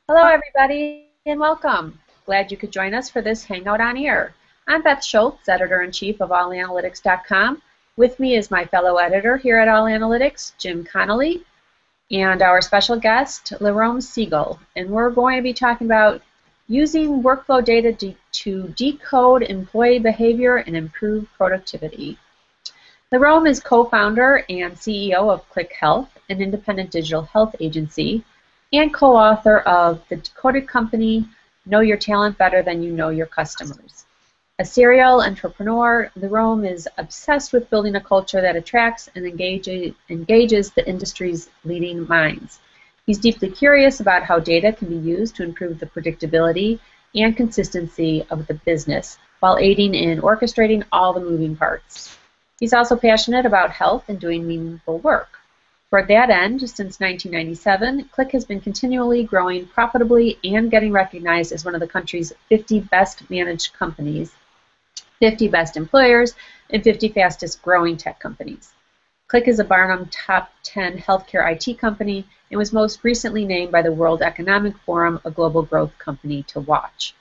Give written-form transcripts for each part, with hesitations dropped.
Hello, everybody, and welcome. Glad you could join us for this Hangout on Air. I'm Beth Schultz, Editor-in-Chief of AllAnalytics.com. With me is my fellow editor here at All Analytics, Jim Connolly, and our special guest, Lerome Siegel. And we're going to be talking about using workflow data to decode employee behavior and improve productivity. Lerome is co-founder and CEO of Click Health, an independent digital health agency, and co-author of The Decoding Company, Know Your Talent Better Than You Know Your Customers. A serial entrepreneur, Lerome is obsessed with building a culture that attracts and engages the industry's leading minds. He's deeply curious about how data can be used to improve the predictability and consistency of the business while aiding in orchestrating all the moving parts. He's also passionate about health and doing meaningful work. Toward that end, since 1997, Click has been continually growing profitably and getting recognized as one of the country's 50 best managed companies, 50 best employers, and 50 fastest growing tech companies. Click is a Barnum Top 10 healthcare IT company and was most recently named by the World Economic Forum a global growth company to watch.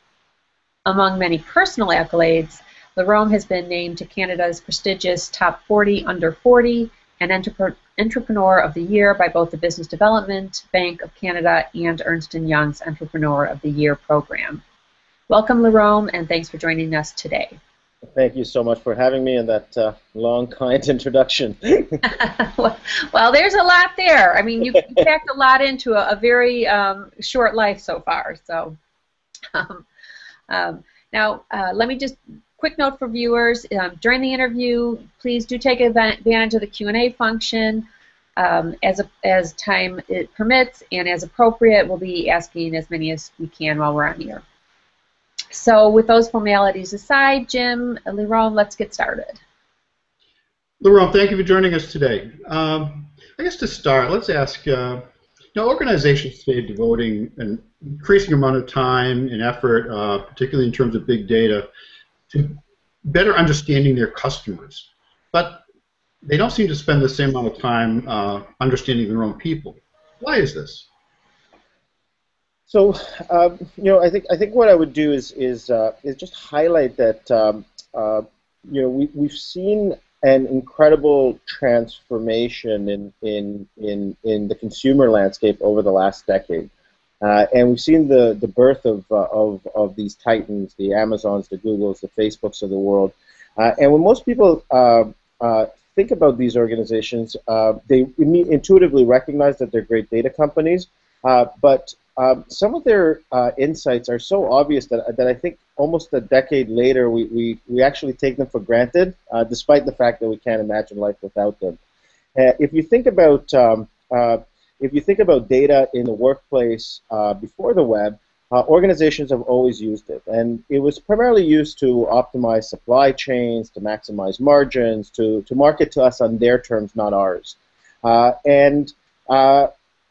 Among many personal accolades, Lerome has been named to Canada's prestigious Top 40 Under 40 and Entrepreneur of the Year by both the Business Development Bank of Canada and Ernst & Young's Entrepreneur of the Year program. Welcome, Lerome, and thanks for joining us today. Thank you so much for having me and that long, kind introduction. Well, there's a lot there. I mean, you packed a lot into a very short life so far. So now, let me just quick note for viewers, during the interview, please do take advantage of the Q&A function as time it permits, and as appropriate, we'll be asking as many as we can while we're on here. So with those formalities aside, Jim, Lerome, let's get started. Lerome, thank you for joining us today. I guess to start, let's ask, organizations today are devoting an increasing amount of time and effort, particularly in terms of big data, to better understanding their customers, but they don't seem to spend the same amount of time understanding their own people. Why is this? So, I think what I would do is just highlight that we've seen an incredible transformation in the consumer landscape over the last decade. And we've seen the birth of these titans, the Amazons, the Googles, the Facebooks of the world. And when most people think about these organizations, they intuitively recognize that they're great data companies, but some of their insights are so obvious that I think almost a decade later we actually take them for granted, despite the fact that we can't imagine life without them. If you think about data in the workplace before the web, organizations have always used it, and it was primarily used to optimize supply chains, to maximize margins, to market to us on their terms, not ours.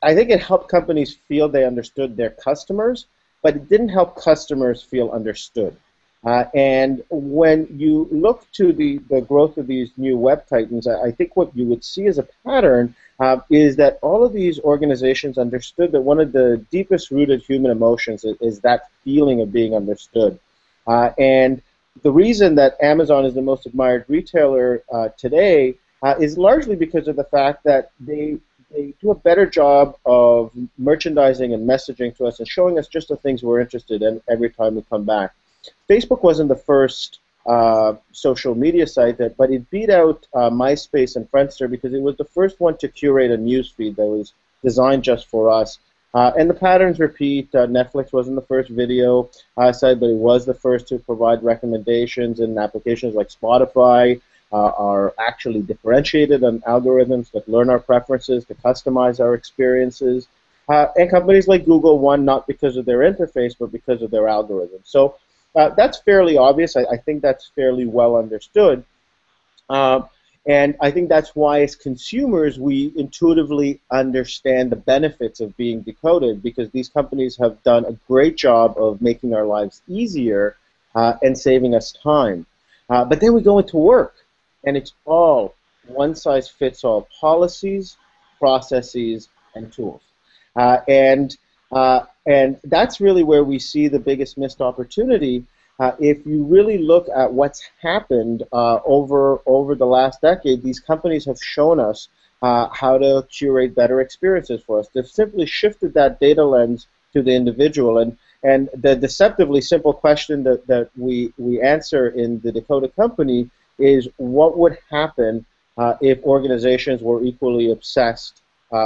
I think it helped companies feel they understood their customers, but it didn't help customers feel understood. And when you look to the growth of these new web titans, I think what you would see as a pattern is that all of these organizations understood that one of the deepest rooted human emotions is that feeling of being understood. And the reason that Amazon is the most admired retailer today is largely because of the fact that they do a better job of merchandising and messaging to us and showing us just the things we're interested in every time we come back. Facebook wasn't the first social media site, but it beat out MySpace and Friendster because it was the first one to curate a news feed that was designed just for us. And the patterns repeat. Netflix wasn't the first video site, but it was the first to provide recommendations, and applications like Spotify are actually differentiated on algorithms that learn our preferences to customize our experiences. And companies like Google won not because of their interface, but because of their algorithm. So that's fairly obvious. I think that's fairly well understood. And I think that's why, as consumers, we intuitively understand the benefits of being decoded, because these companies have done a great job of making our lives easier and saving us time. But then we go into work, and it's all one-size-fits-all policies, processes, and tools. And that's really where we see the biggest missed opportunity. If you really look at what's happened over the last decade, these companies have shown us how to curate better experiences for us. They've simply shifted that data lens to the individual. And the deceptively simple question that we answer in the Decoding Company is, what would happen if organizations were equally obsessed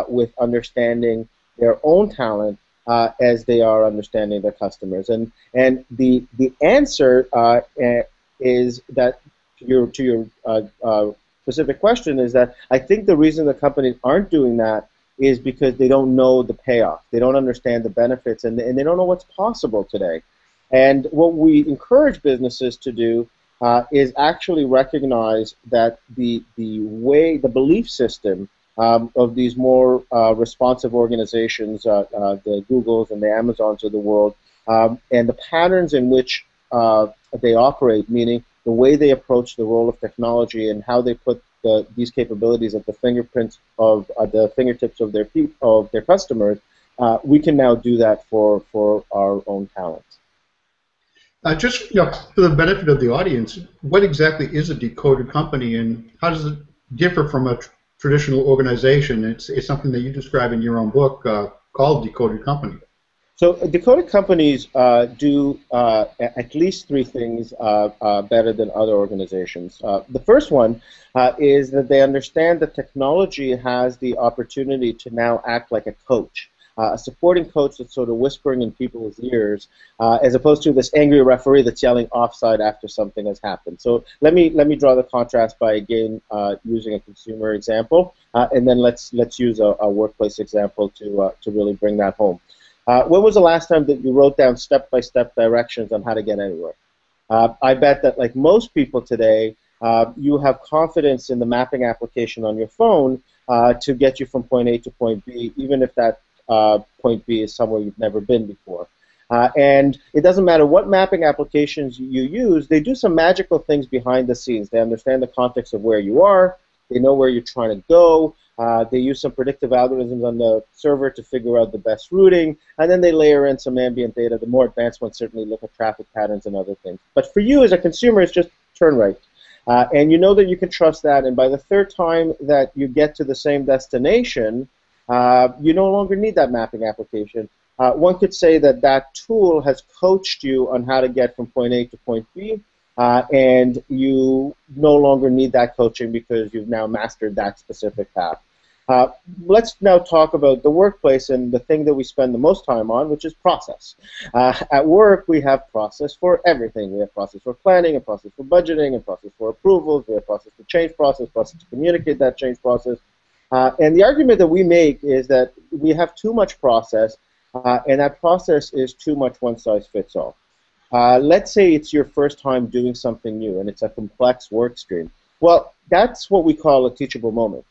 with understanding their own talent as they are understanding their customers? And the answer is that, to your specific question, is that I think the reason the companies aren't doing that is because they don't know the payoff. They don't understand the benefits, and they don't know what's possible today. And what we encourage businesses to do is actually recognize that the belief system of these more responsive organizations, the Googles and the Amazons of the world, and the patterns in which they operate, meaning the way they approach the role of technology and how they put these capabilities at the fingertips of their customers, we can now do that for our own talent. Just for the benefit of the audience, what exactly is a Decoding Company, and how does it differ from a traditional organization? It's something that you describe in your own book called Decoding Company. So Decoding companies do at least three things better than other organizations. The first one is that they understand that technology has the opportunity to now act like a coach, a supporting coach that's sort of whispering in people's ears, as opposed to this angry referee that's yelling offside after something has happened. So let me draw the contrast by again using a consumer example, and then let's use a workplace example to really bring that home. When was the last time that you wrote down step-by-step directions on how to get anywhere? I bet that, like most people today, you have confidence in the mapping application on your phone to get you from point A to point B, even if that point B is somewhere you've never been before. And it doesn't matter what mapping applications you use, they do some magical things behind the scenes. They understand the context of where you are, they know where you're trying to go, they use some predictive algorithms on the server to figure out the best routing, and then they layer in some ambient data. The more advanced ones certainly look at traffic patterns and other things. But for you as a consumer, it's just turn right. And you know that you can trust that, and by the third time that you get to the same destination, you no longer need that mapping application. One could say that that tool has coached you on how to get from point A to point B, and you no longer need that coaching because you've now mastered that specific path. Let's now talk about the workplace and the thing that we spend the most time on, which is process. At work, we have process for everything. We have process for planning, a process for budgeting, a process for approvals, we have process for change process to communicate that change process. And the argument that we make is that we have too much process, and that process is too much one-size-fits-all. Let's say it's your first time doing something new, and it's a complex work stream. Well, that's what we call a teachable moment.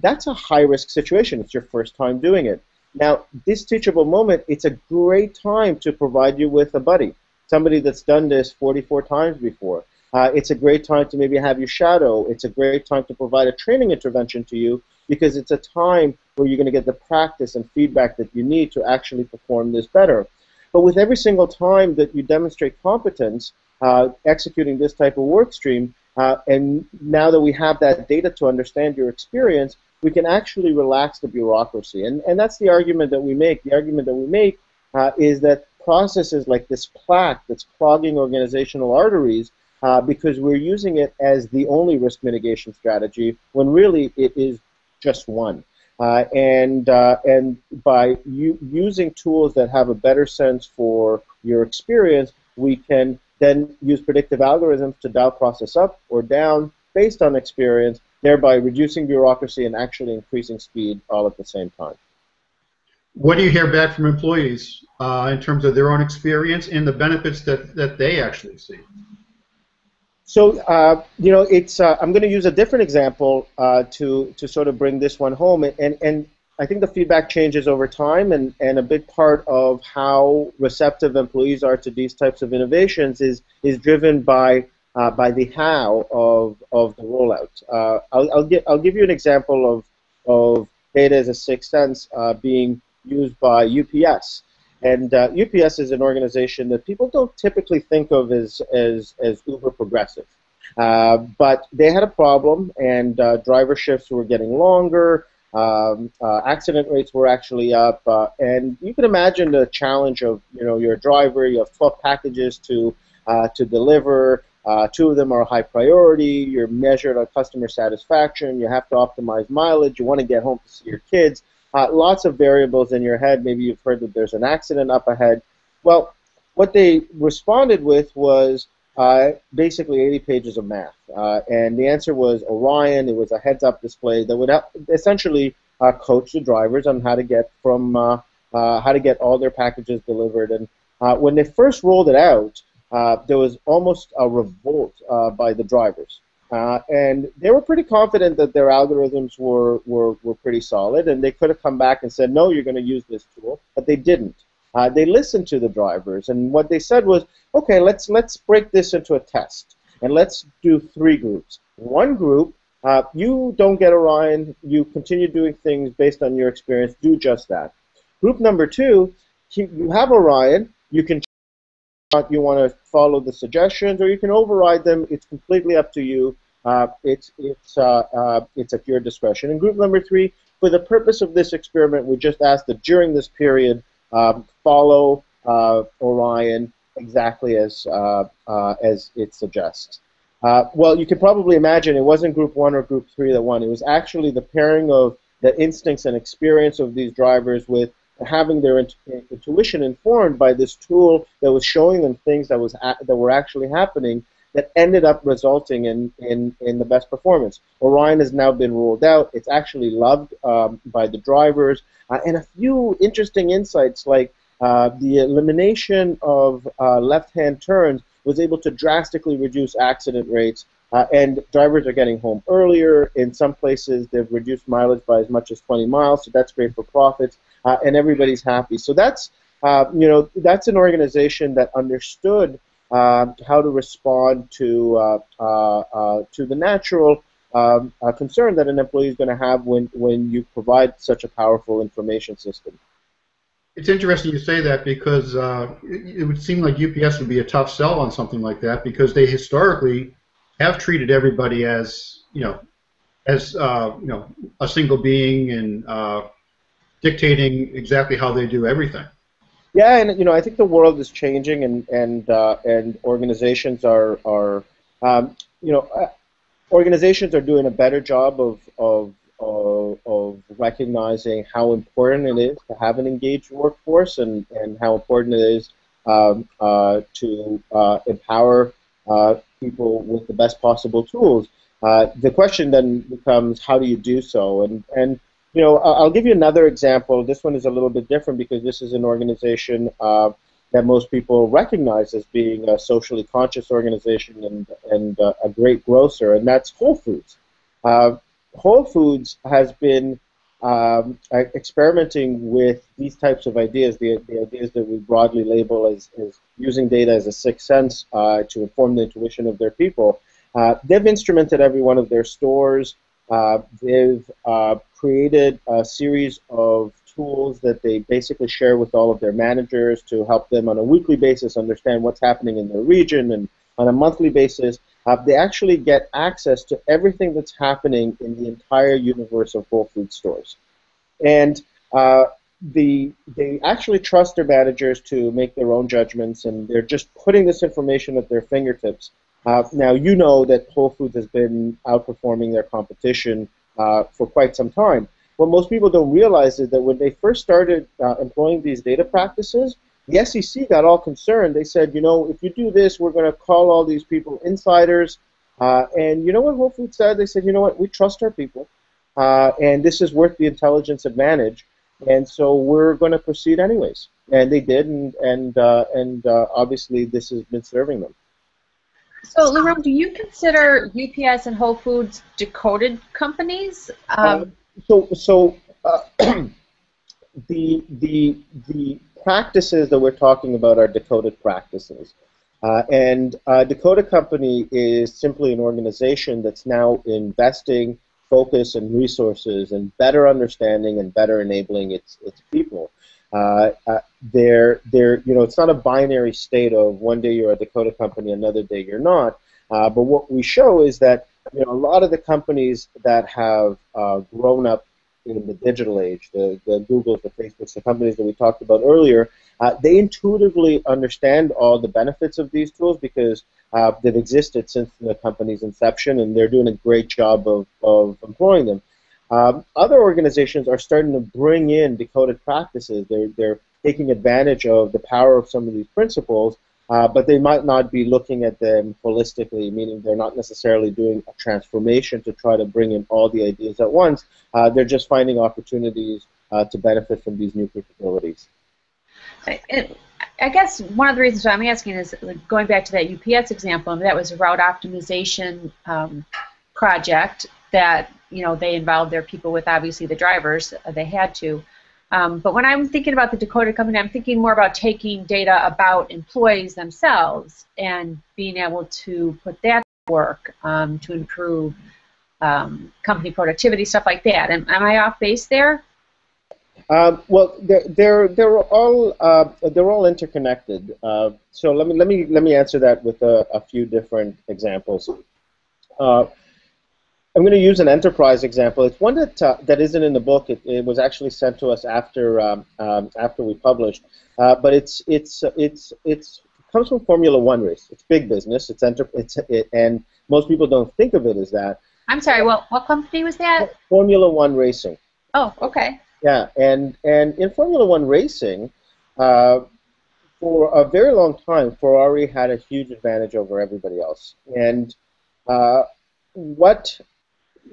That's a high-risk situation. It's your first time doing it. Now, this teachable moment, it's a great time to provide you with a buddy, somebody that's done this 44 times before. It's a great time to maybe have you shadow. It's a great time to provide a training intervention to you, because it's a time where you're going to get the practice and feedback that you need to actually perform this better. But with every single time that you demonstrate competence executing this type of work stream, and now that we have that data to understand your experience, we can actually relax the bureaucracy. And that's the argument that we make. The argument that we make is that process is like this plaque that's clogging organizational arteries because we're using it as the only risk mitigation strategy when really it is just one. And by using tools that have a better sense for your experience, we can then use predictive algorithms to dial process up or down based on experience, thereby reducing bureaucracy and actually increasing speed all at the same time. What do you hear back from employees in terms of their own experience and the benefits that they actually see? So, you know, it's I'm going to use a different example to sort of bring this one home, and I think the feedback changes over time, and a big part of how receptive employees are to these types of innovations is driven by the how of the rollout. I'll give you an example of data as a sixth sense being used by UPS. And UPS is an organization that people don't typically think of as uber progressive. But they had a problem, and driver shifts were getting longer. Accident rates were actually up, and you can imagine the challenge of, you're a driver, you have 12 packages to deliver. Two of them are high priority. You're measured on customer satisfaction. You have to optimize mileage. You want to get home to see your kids. Lots of variables in your head. Maybe you've heard that there's an accident up ahead. Well, what they responded with was basically 80 pages of math. And the answer was Orion. It was a heads-up display that would essentially coach the drivers on how to get all their packages delivered. And when they first rolled it out, there was almost a revolt by the drivers. And they were pretty confident that their algorithms were pretty solid, and they could have come back and said, no, you're going to use this tool, but they didn't. They listened to the drivers, and what they said was, okay, let's break this into a test, and let's do 3 groups. One group, you don't get Orion, you continue doing things based on your experience, do just that. Group number 2, you have Orion, you can you want to follow the suggestions, or you can override them. It's completely up to you. It's at your discretion. And group number 3, for the purpose of this experiment, we just asked that during this period, follow Orion exactly as it suggests. Well, you can probably imagine it wasn't group 1 or group 3 that won. It was actually the pairing of the instincts and experience of these drivers with having their intuition informed by this tool that was showing them things that were actually happening that ended up resulting in the best performance. Orion has now been rolled out. It's actually loved by the drivers. And a few interesting insights, like the elimination of left-hand turns was able to drastically reduce accident rates, and drivers are getting home earlier. In some places, they've reduced mileage by as much as 20 miles, so that's great for profits, and everybody's happy. So that's that's an organization that understood how to respond to the natural concern that an employee is going to have when you provide such a powerful information system. It's interesting you say that, because it would seem like UPS would be a tough sell on something like that, because they historically have treated everybody as a single being and dictating exactly how they do everything. Yeah, and I think the world is changing, and organizations are organizations are doing a better job of recognizing how important it is to have an engaged workforce, and how important it is to empower people with the best possible tools. The question then becomes, how do you do so? And I'll give you another example. This one is a little bit different, because this is an organization that most people recognize as being a socially conscious organization and a great grocer, and that's Whole Foods. Whole Foods has been experimenting with these types of ideas, the ideas that we broadly label as using data as a sixth sense to inform the intuition of their people. They've instrumented every one of their stores. They've created a series of tools that they basically share with all of their managers to help them on a weekly basis understand what's happening in their region, and on a monthly basis they actually get access to everything that's happening in the entire universe of Whole Foods stores. And they actually trust their managers to make their own judgments, and they're just putting this information at their fingertips. Now, you know that Whole Foods has been outperforming their competition for quite some time. What most people don't realize is that when they first started employing these data practices, the SEC got all concerned. They said, if you do this, we're going to call all these people insiders. And you know what Whole Foods said? They said, you know what, we trust our people, and this is worth the intelligence advantage, and so we're going to proceed anyways. And they did, and obviously this has been serving them. So, Laurent, do you consider UPS and Whole Foods decoded companies? The practices that we're talking about are decoded practices. And Decoded Company is simply an organization that's now investing focus and resources and better understanding and better enabling its people. It's not a binary state of one day you're a Dakota company, another day you're not. But what we show is that a lot of the companies that have grown up in the digital age, the Googles, the Facebooks, the companies that we talked about earlier, they intuitively understand all the benefits of these tools because they've existed since the company's inception, and they're doing a great job of employing them. Other organizations are starting to bring in decoded practices. They're taking advantage of the power of some of these principles, but they might not be looking at them holistically, meaning they're not necessarily doing a transformation to try to bring in all the ideas at once. They're just finding opportunities to benefit from these new capabilities. I guess one of the reasons why I'm asking is going back to that UPS example, and that was a route optimization project that they involved their people with, obviously the drivers, they had to. But when I'm thinking about the Decoded company, I'm thinking more about taking data about employees themselves and being able to put that to work to improve company productivity, stuff like that. Am I off base there? Well, they're all interconnected. So let me answer that with a few different examples. I'm going to use an enterprise example. It's one that isn't in the book. It was actually sent to us after we published. But it comes from Formula One race. It's big business. And most people don't think of it as that. I'm sorry. What company was that? Formula One racing. Oh, okay. Yeah, and in Formula One racing, for a very long time, Ferrari had a huge advantage over everybody else. And what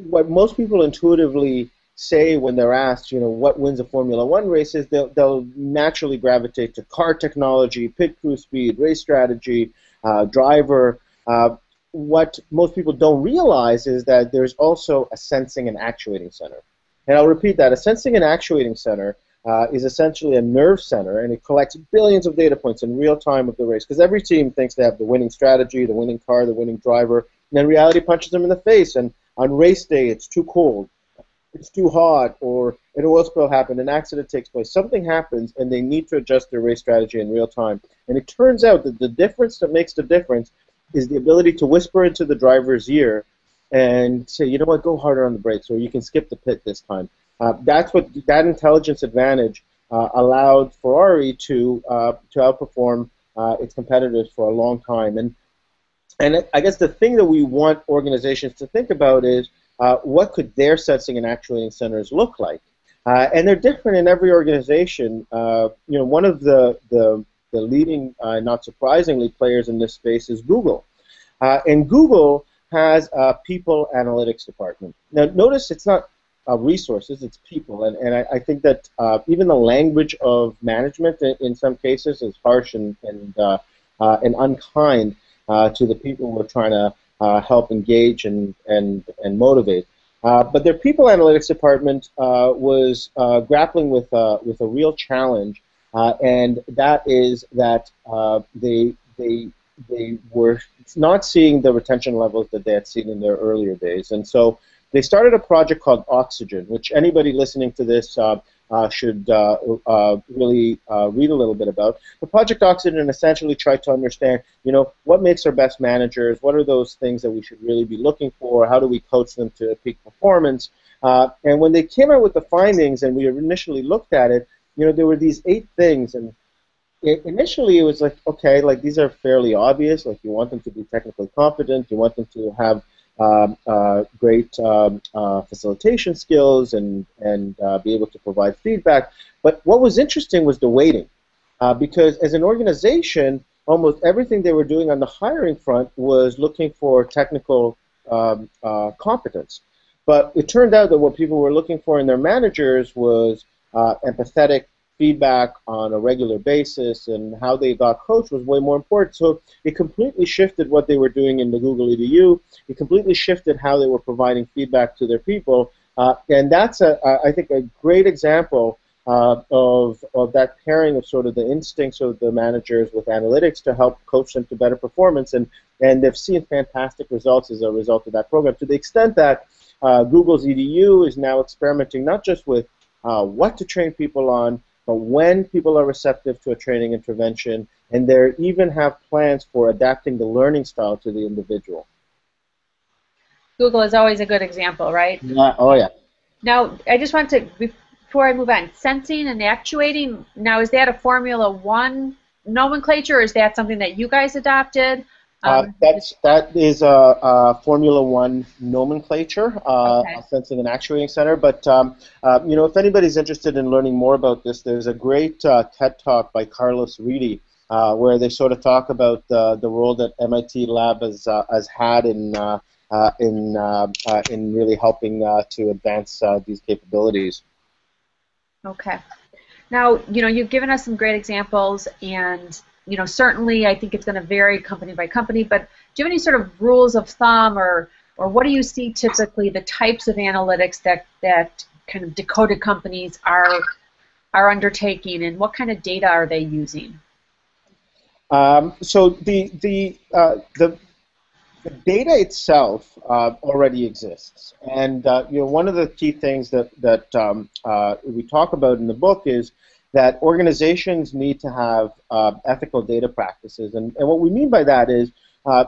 most people intuitively say when they're asked, what wins a Formula One race is, they'll naturally gravitate to car technology, pit crew speed, race strategy, driver. What most people don't realize is that there's also a sensing and actuating center. And I'll repeat that. A sensing and actuating center is essentially a nerve center, and it collects billions of data points in real time of the race, because every team thinks they have the winning strategy, the winning car, the winning driver, and then reality punches them in the face, and on race day it's too cold, it's too hot, or an oil spill happened, an accident takes place, something happens, and they need to adjust their race strategy in real time. And it turns out that the difference that makes the difference is the ability to whisper into the driver's ear and say, you know what, go harder on the brakes, or you can skip the pit this time. That intelligence advantage allowed Ferrari to outperform its competitors for a long time. And I guess the thing that we want organizations to think about is what could their sensing and actuating centers look like? And they're different in every organization. One of the leading, not surprisingly, players in this space is Google. And Google has a people analytics department. Now, notice it's not resources, it's people. And I think that even the language of management in some cases is harsh and unkind to the people we're trying to help engage and motivate. But their people analytics department was grappling with a real challenge, and that is that they were not seeing the retention levels that they had seen in their earlier days. And so they started a project called Oxygen, which anybody listening to this should really read a little bit about. The Project Oxygen essentially tried to understand, what makes our best managers, what are those things that we should really be looking for, how do we coach them to peak performance. And when they came out with the findings and we initially looked at it, there were these 8 things, and initially it was like, okay, like these are fairly obvious, like you want them to be technically competent, you want them to have great facilitation skills and be able to provide feedback. But what was interesting was the weighting, because as an organization, almost everything they were doing on the hiring front was looking for technical competence. But it turned out that what people were looking for in their managers was empathetic feedback on a regular basis, and how they got coached was way more important. So it completely shifted what they were doing in the Google EDU. It completely shifted how they were providing feedback to their people, and that's I think a great example of that pairing of sort of the instincts of the managers with analytics to help coach them to better performance, and they've seen fantastic results as a result of that program, to the extent that Google's EDU is now experimenting not just with what to train people on, but when people are receptive to a training intervention, and they even have plans for adapting the learning style to the individual. Google is always a good example, right? Yeah, oh yeah. Now, I just want to, before I move on, sensing and actuating, now is that a Formula One nomenclature, or is that something that you guys adopted? That is a Formula One nomenclature, Okay. a sensing and actuating center. But if anybody's interested in learning more about this, there's a great TED talk by Carlos Reedy where they sort of talk about the role that MIT Lab has had in really helping to advance these capabilities. Okay. Now, you've given us some great examples, and certainly I think it's going to vary company by company, but do you have any sort of rules of thumb, or what do you see typically the types of analytics that kind of decoded companies are undertaking, and what kind of data are they using? So the data itself already exists, and one of the key things that we talk about in the book is that organizations need to have ethical data practices, and what we mean by that is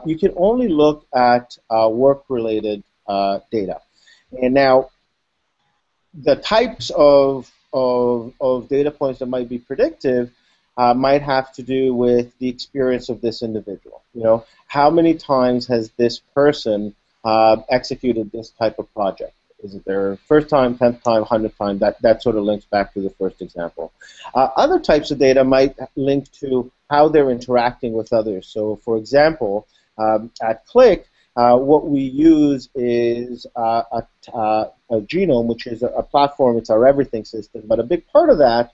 you can only look at work-related data, and now the types of data points that might be predictive might have to do with the experience of this individual. How many times has this person executed this type of project? Is it their first time, 10th time, 100th time? That sort of links back to the first example. Other types of data might link to how they're interacting with others. So, for example, at Click, what we use is a genome, which is a platform. It's our everything system. But a big part of that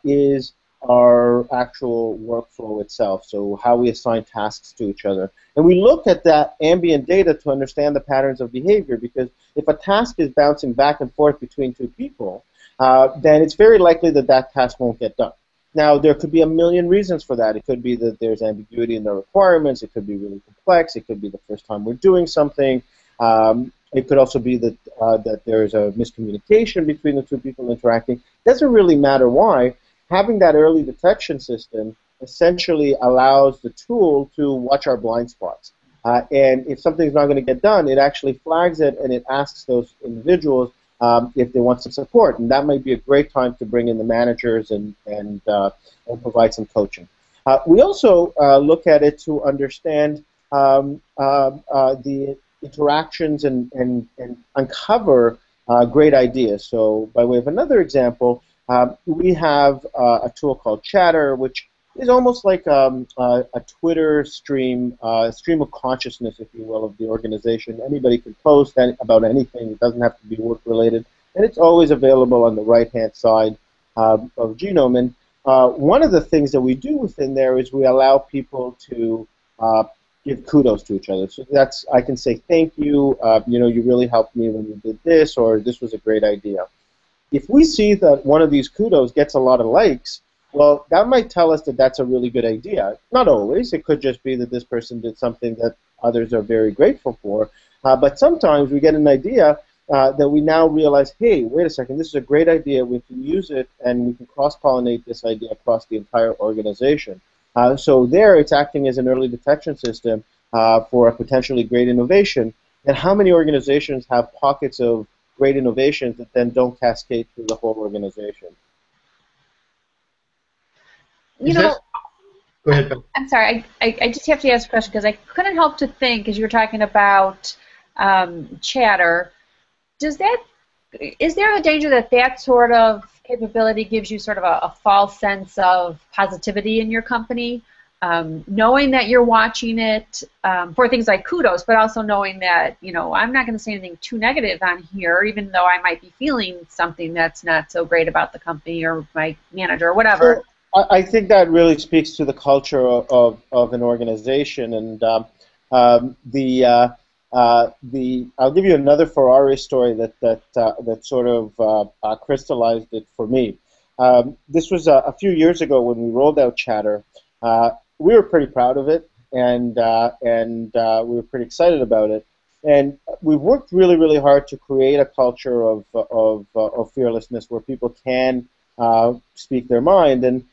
is our actual workflow itself, so how we assign tasks to each other. And we look at that ambient data to understand the patterns of behavior, because if a task is bouncing back and forth between two people, then it's very likely that that task won't get done. Now, there could be a million reasons for that. It could be that there's ambiguity in the requirements. It could be really complex. It could be the first time we're doing something. It could also be that, that there's a miscommunication between the two people interacting. It doesn't really matter why. Having that early detection system essentially allows the tool to watch our blind spots. And if something's not going to get done, it actually flags it, and it asks those individuals if they want some support. And that might be a great time to bring in the managers and provide some coaching. We also look at it to understand the interactions and uncover great ideas. So by way of another example, we have a tool called Chatter, which is almost like a Twitter stream of consciousness, if you will, of the organization. Anybody can post about anything. It doesn't have to be work-related. And it's always available on the right-hand side of Genome. And one of the things that we do within there is we allow people to give kudos to each other. So I can say, thank you, you really helped me when you did this, or this was a great idea. If we see that one of these kudos gets a lot of likes, well, that might tell us that that's a really good idea. Not always. It could just be that this person did something that others are very grateful for. But sometimes we get an idea that we now realize, hey, wait a second, this is a great idea. We can use it, and we can cross-pollinate this idea across the entire organization. So there, it's acting as an early detection system for a potentially great innovation. And how many organizations have pockets of great innovations that then don't cascade through the whole organization? Go ahead, Beth. I'm sorry, I just have to ask a question, because I couldn't help to think, as you were talking about Chatter, is there a danger that that sort of capability gives you sort of a false sense of positivity in your company? Knowing that you're watching it for things like kudos, but also knowing that, I'm not going to say anything too negative on here, even though I might be feeling something that's not so great about the company or my manager or whatever. I think that really speaks to the culture of an organization, and I'll give you another Ferrari story that sort of crystallized it for me. This was a few years ago when we rolled out Chatter. We were pretty proud of it, and we were pretty excited about it. And we've worked really, really hard to create a culture of fearlessness where people can speak their mind. And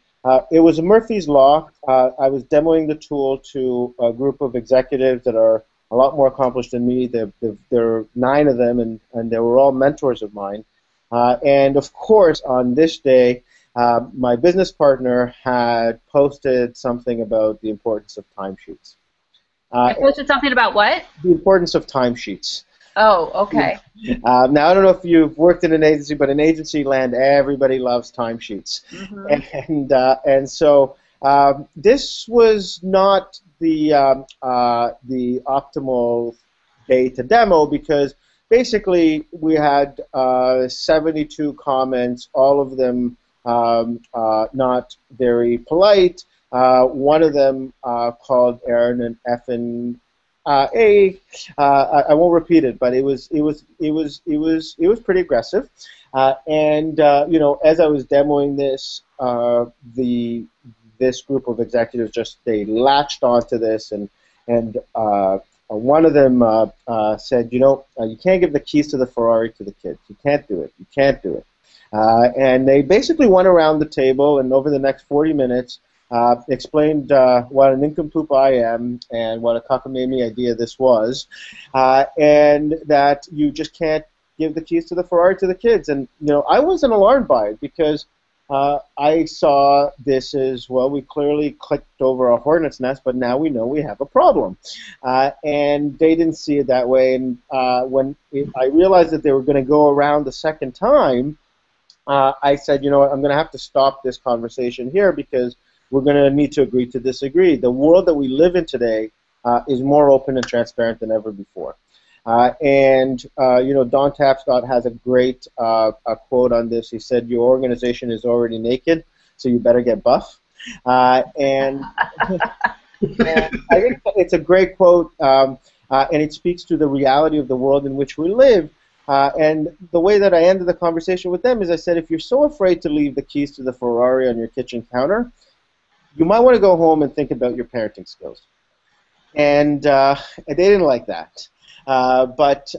it was Murphy's Law. I was demoing the tool to a group of executives that are a lot more accomplished than me. There are 9 of them, and they were all mentors of mine. And of course, on this day, my business partner had posted something about the importance of timesheets. I posted something about what? The importance of timesheets. Oh, okay. Now, I don't know if you've worked in an agency, but in agency land, everybody loves timesheets. Mm-hmm. And so this was not the optimal day to demo, because basically we had 72 comments, all of them not very polite. One of them called Aaron an effing I won't repeat it, but it was pretty aggressive. And you know, as I was demoing this, this group of executives they latched onto this, and one of them said, you know, you can't give the keys to the Ferrari to the kids. You can't do it. You can't do it. And they basically went around the table, and over the next 40 minutes, explained what an nincompoop I am and what a cockamamie idea this was, and that you just can't give the keys to the Ferrari to the kids. And you know, I wasn't alarmed by it, because I saw this as, well, we clearly clicked over a hornet's nest, but now we know we have a problem. And they didn't see it that way. And when I realized that they were going to go around the second time, I said, you know what, I'm going to have to stop this conversation here, because we're going to need to agree to disagree. The world that we live in today is more open and transparent than ever before. And you know, Don Tapscott has a great quote on this. He said, "Your organization is already naked, so you better get buff." And I think it's a great quote, and it speaks to the reality of the world in which we live. And the way that I ended the conversation with them is, I said, if you're so afraid to leave the keys to the Ferrari on your kitchen counter, you might want to go home and think about your parenting skills. And they didn't like that. But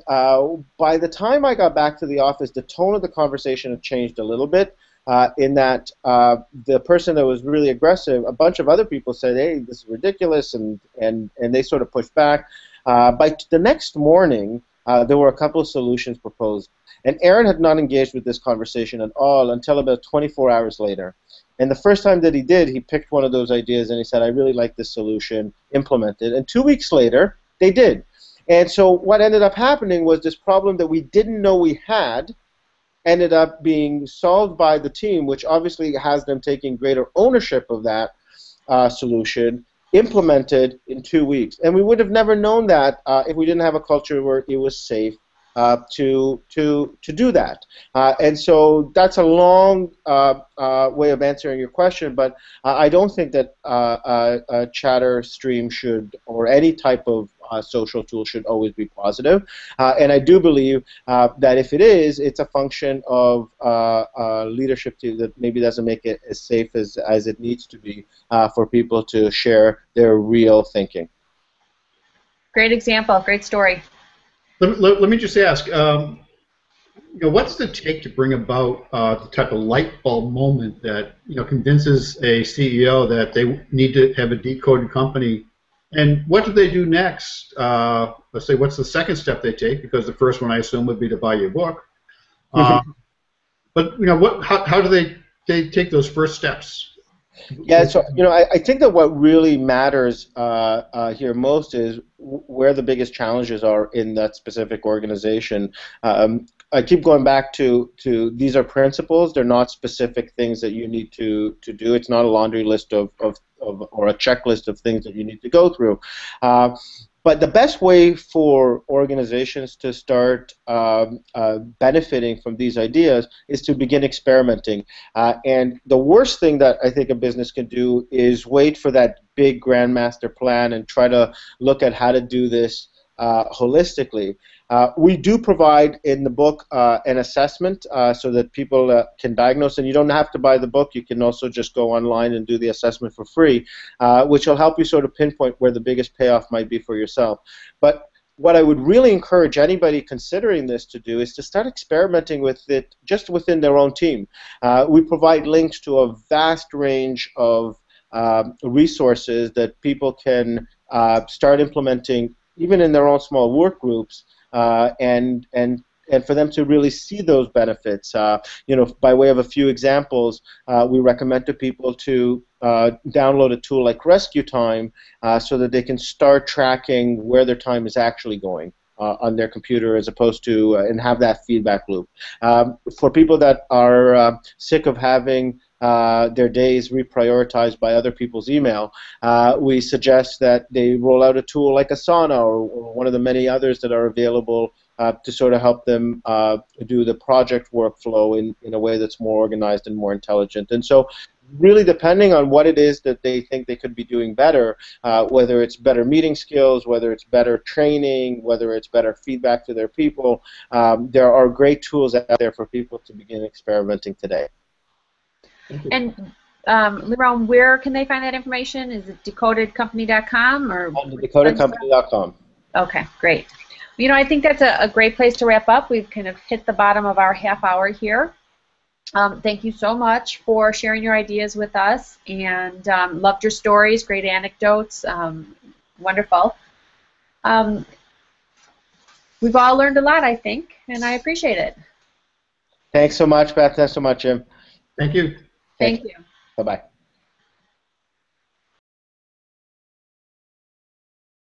by the time I got back to the office, the tone of the conversation had changed a little bit, in that the person that was really aggressive, a bunch of other people said, hey, this is ridiculous, and they sort of pushed back. By the next morning, there were a couple of solutions proposed. And Aaron had not engaged with this conversation at all until about 24 hours later. And the first time that he did, he picked one of those ideas and he said, I really like this solution, implement it. And 2 weeks later, they did. And so what ended up happening was this problem that we didn't know we had ended up being solved by the team, which obviously has them taking greater ownership of that solution, implemented in 2 weeks. And we would have never known that if we didn't have a culture where it was safe to do that. And so that's a long way of answering your question, but I don't think that a chatter stream should, or any type of social tool should always be positive. And I do believe that if it is, it's a function of leadership team that maybe doesn't make it as safe as it needs to be for people to share their real thinking. Great example, great story. Let me just ask, you know, what's the take to bring about the type of light bulb moment that, you know, convinces a CEO that they need to have a decoded company? And what do they do next? Let's say, what's the second step they take? Because the first one, I assume, would be to buy your book. But you know, how do they take those first steps? Yeah, so you know, I think that what really matters here most is where the biggest challenges are in that specific organization. I keep going back to these are principles. They're not specific things that you need to do. It's not a laundry list of or a checklist of things that you need to go through. But the best way for organizations to start benefiting from these ideas is to begin experimenting. And the worst thing that I think a business can do is wait for that big grandmaster plan and try to look at how to do this holistically. We do provide in the book an assessment so that people can diagnose, and you don't have to buy the book. You can also just go online and do the assessment for free, which will help you sort of pinpoint where the biggest payoff might be for yourself. But what I would really encourage anybody considering this to do is to start experimenting with it just within their own team. We provide links to a vast range of resources that people can start implementing even in their own small work groups, and for them to really see those benefits. By way of a few examples, we recommend to people to download a tool like Rescue Time so that they can start tracking where their time is actually going on their computer, as opposed to and have that feedback loop. For people that are sick of having their days reprioritized by other people's email, we suggest that they roll out a tool like Asana or one of the many others that are available to sort of help them do the project workflow in a way that's more organized and more intelligent. And so really, depending on what it is that they think they could be doing better, whether it's better meeting skills, whether it's better training, whether it's better feedback to their people, there are great tools out there for people to begin experimenting today. And Lerone, where can they find that information? Is it decodedcompany.com or on decodedcompany.com? Okay, great. I think that's a great place to wrap up. We've kind of hit the bottom of our half hour here. Thank you so much for sharing your ideas with us, and loved your stories, great anecdotes, wonderful. We've all learned a lot, I think, and I appreciate it. Thanks so much, Beth. Thanks so much, Jim. Thank you. Thank you. Bye-bye.